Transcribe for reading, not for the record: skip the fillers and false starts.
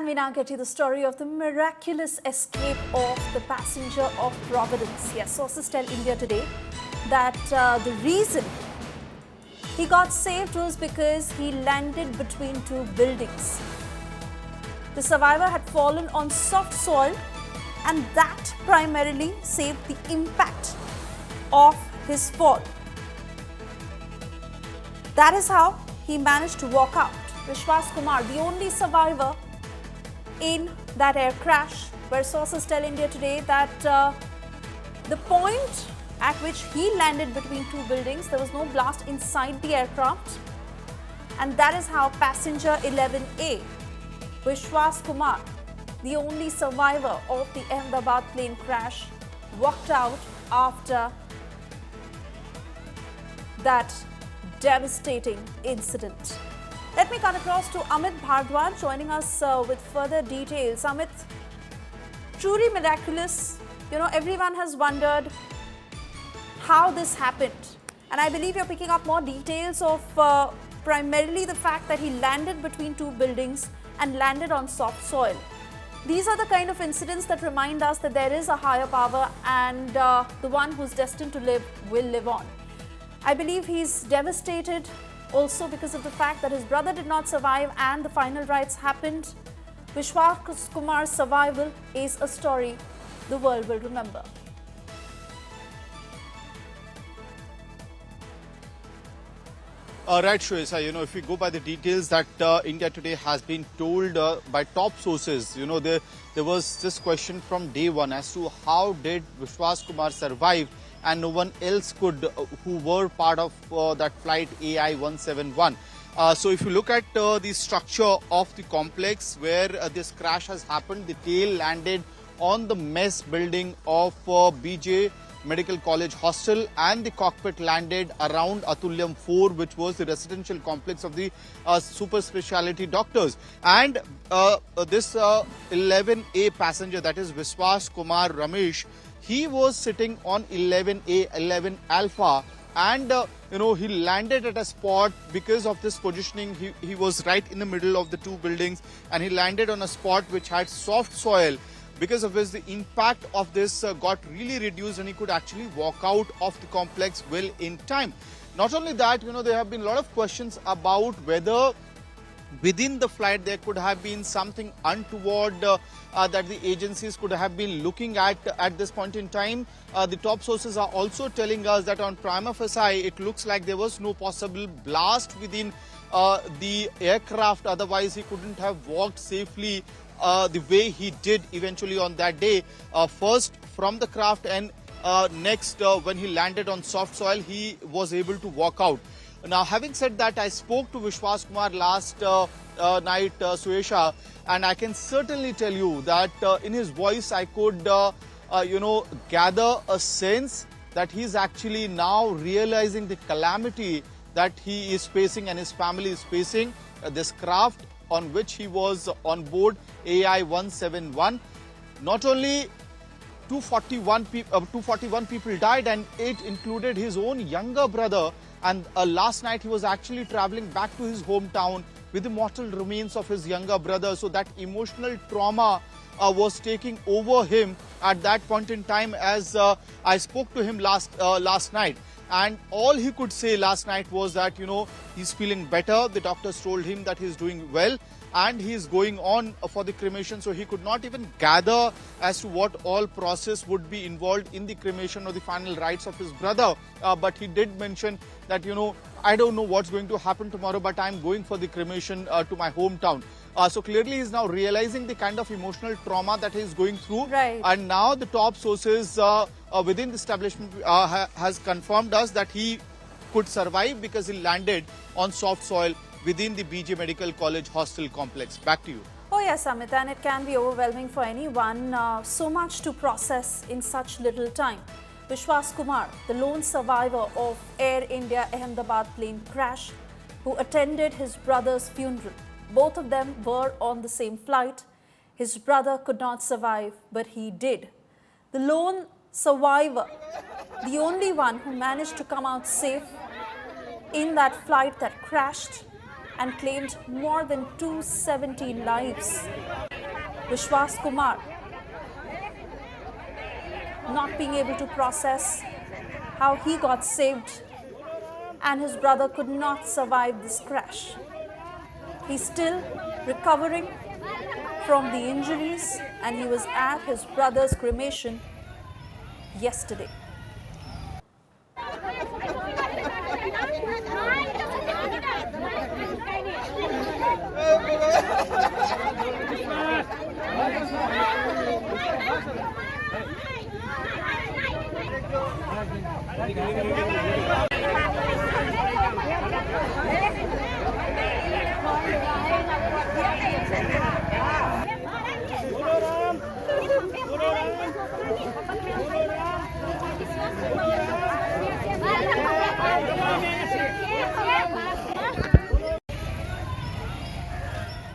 And we now get you the story of the miraculous escape of the passenger of Providence. Yes, sources tell India Today that the reason he got saved was because he landed between two buildings. The survivor had fallen on soft soil, and that primarily saved the impact of his fall. That is how he managed to walk out. Vishwas Kumar, the only survivor in that air crash, where sources tell India Today that the point at which he landed between two buildings, there was no blast inside the aircraft, and that is how passenger 11A, Vishwas Kumar, the only survivor of the Ahmedabad plane crash, walked out after that devastating incident. Let me cut across to Amit Bhardwaj, joining us with further details. Amit, truly miraculous. You know, everyone has wondered how this happened. And I believe you're picking up more details of primarily the fact that he landed between two buildings and landed on soft soil. These are the kind of incidents that remind us that there is a higher power, and the one who's destined to live will live on. I believe he's devastated also because of the fact that his brother did not survive and the final rites happened. Vishwas Kumar's survival is a story the world will remember. Right, Shwesa, if we go by the details that India Today has been told by top sources, there was this question from day one as to how did Vishwas Kumar survive and no one else could who were part of that flight AI-171. So if you look at the structure of the complex where this crash has happened, the tail landed on the mess building of BJ Medical College Hostel, and the cockpit landed around Atulyam 4, which was the residential complex of the super speciality doctors. And this 11A passenger, that is Vishwas Kumar Ramesh, he was sitting on 11A, 11 Alpha, and he landed at a spot because of this positioning. He was right in the middle of the two buildings, and he landed on a spot which had soft soil, because of which the impact of this got really reduced, and he could actually walk out of the complex well in time. Not only that, there have been a lot of questions about whether within the flight there could have been something untoward that the agencies could have been looking at this point in time. The top sources are also telling us that on prima facie, it looks like there was no possible blast within the aircraft. Otherwise, he couldn't have walked safely the way he did eventually on that day. First from the craft, and next when he landed on soft soil, he was able to walk out. Now, having said that, I spoke to Vishwas Kumar last night, Suesha, and I can certainly tell you that in his voice I could gather a sense that he's actually now realizing the calamity that he is facing and his family is facing. This craft on which he was on board, AI-171, not only 241 people died, and it included his own younger brother. And last night he was actually traveling back to his hometown with the mortal remains of his younger brother. So that emotional trauma was taking over him at that point in time, as I spoke to him last night. And all he could say last night was that, he's feeling better. The doctors told him that he's doing well, and he's going on for the cremation. So he could not even gather as to what all process would be involved in the cremation or the final rites of his brother. But he did mention that, I don't know what's going to happen tomorrow, but I'm going for the cremation to my hometown. So clearly he's now realizing the kind of emotional trauma that he's going through. Right. And now the top sources within the establishment has confirmed us that he could survive because he landed on soft soil within the BJ Medical College Hostel complex. Back to you. Oh yes, Amit, and it can be overwhelming for anyone. So much to process in such little time. Vishwas Kumar, the lone survivor of Air India Ahmedabad plane crash, who attended his brother's funeral. Both of them were on the same flight. His brother could not survive, but he did. The lone survivor, the only one who managed to come out safe in that flight that crashed and claimed more than 270 lives. Vishwas Kumar, not being able to process how he got saved and his brother could not survive this crash. He's still recovering from the injuries and he was at his brother's cremation yesterday.